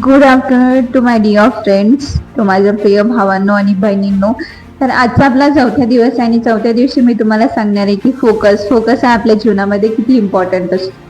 Good afternoon to my dear friends, to माझ्या प्रिय भावांनो आणि बहिणींनो. तर आजचा आपला चौथा दिवस आहे आणि चौथ्या दिवशी मी तुम्हाला सांगणार आहे की फोकस हा आपल्या जीवनामध्ये किती इम्पॉर्टंट असतो.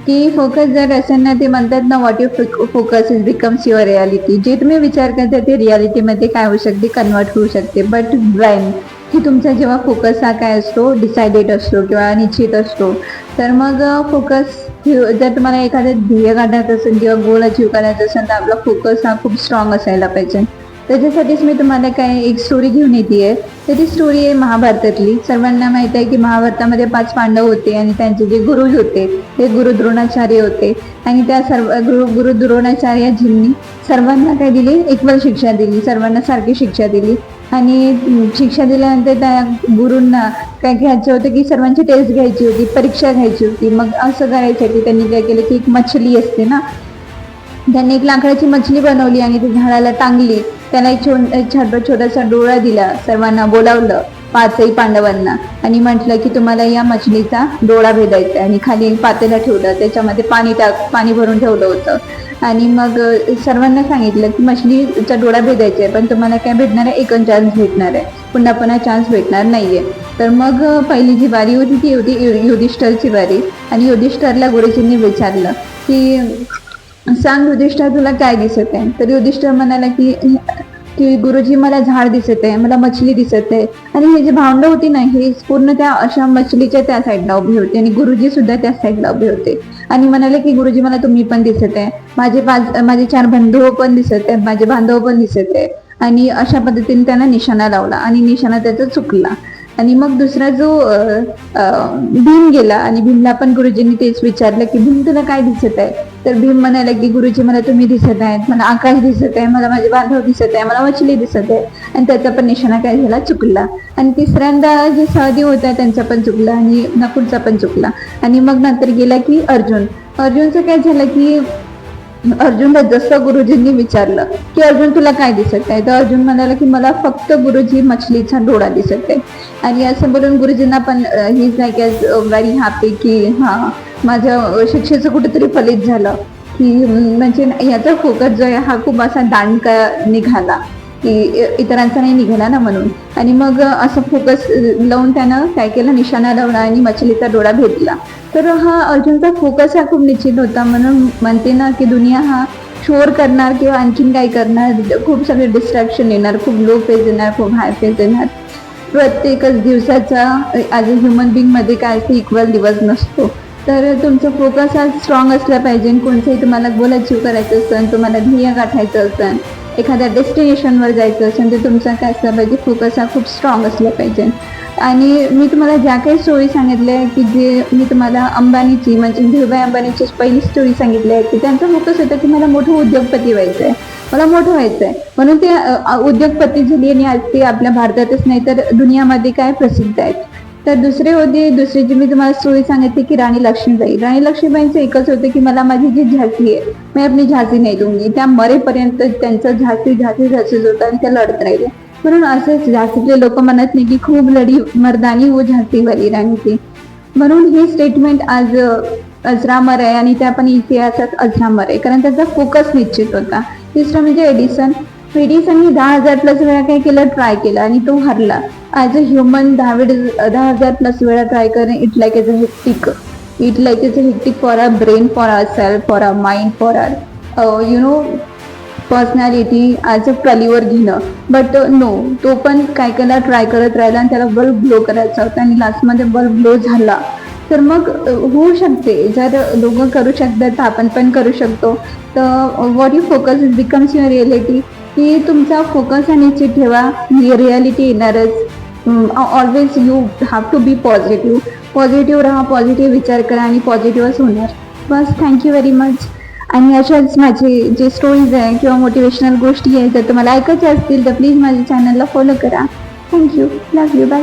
की फोकस जर असेल ना, ते म्हणतात ना, what you focus is becomes your reality. जे तुम्ही विचार करता ते रियालिटीमध्ये काय होऊ शकते, कन्वर्ट होऊ शकते. बट वेन की तुमचा जेव्हा फोकस हा काय असतो, डिसायडेड असतो किंवा निश्चित असतो, तर मग फोकस जर तुम्हाला एखादं ध्येय गाठायचं असेल किंवा गोल अचीव करायचं असेल तर आपला फोकस हा खूप स्ट्रॉंग असायला पाहिजे. त्याच्यासाठीच मी तुम्हाला काय एक स्टोरी घेऊन येते. तर ती स्टोरी आहे महाभारतातली. सर्वांना माहित आहे की महाभारतामध्ये 5 पांडव होते आणि त्यांचे जे गुरु होते ते गुरु द्रोणाचार्य होते. आणि त्या सर्व गुरु द्रोणाचार्यजींनी सर्वांना काय दिली, इक्वल शिक्षा दिली, सर्वांना सारखी शिक्षा दिली. आणि शिक्षा दिल्यानंतर त्या गुरूंना काय घ्यायचं होतं की सर्वांची टेस्ट घ्यायची होती, परीक्षा घ्यायची होती. मग असं करायसाठी त्यांनी काय केलं की एक मछली असते ना, त्यांनी एक लाकडाची मछली बनवली आणि ती झाडाला टांगली. त्याला एक छोटासा डोळा दिला, सर्वांना बोलावलं, 5ही पांडवांना, आणि म्हटलं की तुम्हाला या मछलीचा डोळा भेदायचा. आणि खाली एक पातेलं ठेवलं, त्याच्यामध्ये पाणी भरून ठेवलं होतं. आणि मग सर्वांना सांगितलं की मछलीचा डोळा भेदायचा आहे, पण तुम्हाला काय भेटणार आहे, एकच चान्स भेटणार आहे, पुन्हा चान्स भेटणार नाहीये. तर मग पहिली जी बारी होती ती होती युधिष्ठरची बारी. आणि युधिष्ठरला गुरुजींनी विचारलं की सांग युधिष्ठर, तुला काय दिसत आहे? तर युधिष्ठर म्हणाला की की गुरुजी, मला झाड दिसत आहे, मला मछली दिसत आहे. आणि हे जे भावंड होती ना, हे पूर्ण त्या अशा मछलीच्या त्या साईडला उभे होते आणि गुरुजी सुद्धा त्या साईडला उभे होते. आणि म्हणाले की गुरुजी, मला तुम्ही पण दिसत आहे, माझे 4 बंधू पण दिसत आहेत, माझे बांधव पण दिसत आहे. आणि अशा पद्धतीने त्यांना निशाणा लावला आणि निशाणा त्याचा चुकला. आणि मग दुसरा जो भीम गेला आणि भीमला पण गुरुजींनी तेच विचारलं की भीम, तुला काय दिसत आहे? तर भीम म्हणाला की गुरुजी, मला तुम्ही दिसत आहेत, मला आकाश दिसत आहे, मला माझे बांधव दिसत आहे, मला मछली दिसत आहे. आणि त्याचा पण निशाणा काय झाला, चुकला. आणि तिसऱ्यांदा जे सहदेव होता त्यांचा पण चुकला आणि नकुलचा पण चुकला. आणि मग नंतर गेला की अर्जुनचं काय झालं की अर्जुनला जसं गुरुजींनी विचारलं की अर्जुन, तुला काय दिसत आहे? तर अर्जुन म्हणाला की मला फक्त गुरुजी मछलीचा डोळा दिसत आहे. आणि असं बोलून गुरुजींना पण he is like as very happy की हां, माझ्या शिक्षेचं कुठेतरी फलित झालं. की म्हणजे याचा फोकस जो आहे हा खूप असा दांडका निघाला, की इतरांचा नाही निघाला ना म्हणून. आणि मग असं फोकस लावून त्यानं काय केलं, निशाणा लावला आणि मछलीचा डोळा भेटला. तर हा अर्जुनचा फोकस हा खूप निश्चित होता. म्हणून म्हणते ना की दुनिया हा शोर करणार किंवा आणखीन काय करणार, खूप सगळे डिस्ट्रॅक्शन येणार, खूप लो फेज येणार, खूप हाय फेज येणार. प्रत्येकच दिवसाचा ॲज अ ह्युमन बिंगमध्ये काय असते, इक्वल दिवस नसतो. तर तुमचा फोकस हा स्ट्रॉंग असला पाहिजे. कोणतंही तुम्हाला गोल अचीव करायचं असेल, तुम्हाला ध्येय गाठायचं असेल, एखाद्या डेस्टिनेशनवर जायचं असेल, तर तुमचा काय असला पाहिजे, फोकस हा खूप स्ट्रॉंग असला पाहिजे. आणि मी तुम्हाला ज्या काही स्टोरी सांगितल्या आहे की जे मी तुम्हाला अंबानीची म्हणजे धीरूभाई अंबानीची पहिली स्टोरी सांगितली आहे की त्यांचा फोकस होता की मला मोठं उद्योगपती व्हायचं आहे, मला मोठं व्हायचं आहे. म्हणून ते उद्योगपती झाली आणि आज ते आपल्या भारतातच नाही तर दुनियामध्ये काय प्रसिद्ध आहेत. तर दुसरी जी मी तुम्हाला स्टोरी सांगितली की राणी लक्ष्मीबाईंचं एकच होतं की मला माझी जी झाशी आहे, मी आपली झाशी नाही दूंगी. त्या मरेपर्यंत त्यांचं झाशीच होतं आणि त्या लढत राहिले. म्हणून असेच झाशीतले लोक म्हणत नाही की खूप लढी मर्दानी हो झाशी वाली राणी ती. म्हणून ही स्टेटमेंट आज अजरामर आहे आणि त्या पण इतिहासात अजरामर आहे, कारण त्याचा फोकस निश्चित होता. तिसरं म्हणजे एडिसननी 10,000+ वेळा काय केलं, ट्राय केलं आणि तो हरला. ॲज अ ह्युमन 10,000+ वेळा ट्राय करणं it like is a hectic for our brain, for our self, for our mind, for our personality as a ट्रॉलीवर घेणं. बट नो, तो पण काय केला, ट्राय करत राहिला आणि त्याला बल्ब ग्लो करायचा होता आणि लास्टमध्ये बल्ब ग्लो झाला. तर मग होऊ शकते, जर लोक करू शकतात तर आपण पण करू शकतो. तर what you focus is becomes your reality. की तुमचा फोकस हा निश्चित ठेवा, रियालिटी येणारच. Always you have to be positive राहा, पॉझिटिव्ह विचार करा आणि पॉझिटिव्हच होणार. बस, थँक्यू व्हेरी मच. आणि अशाच माझे जे स्टोरीज आहे किंवा मोटिवेशनल गोष्टी आहेत जर तुम्हाला ऐकायच्या असतील तर प्लीज माझ्या चॅनलला फॉलो करा. Thank you, love you, bye.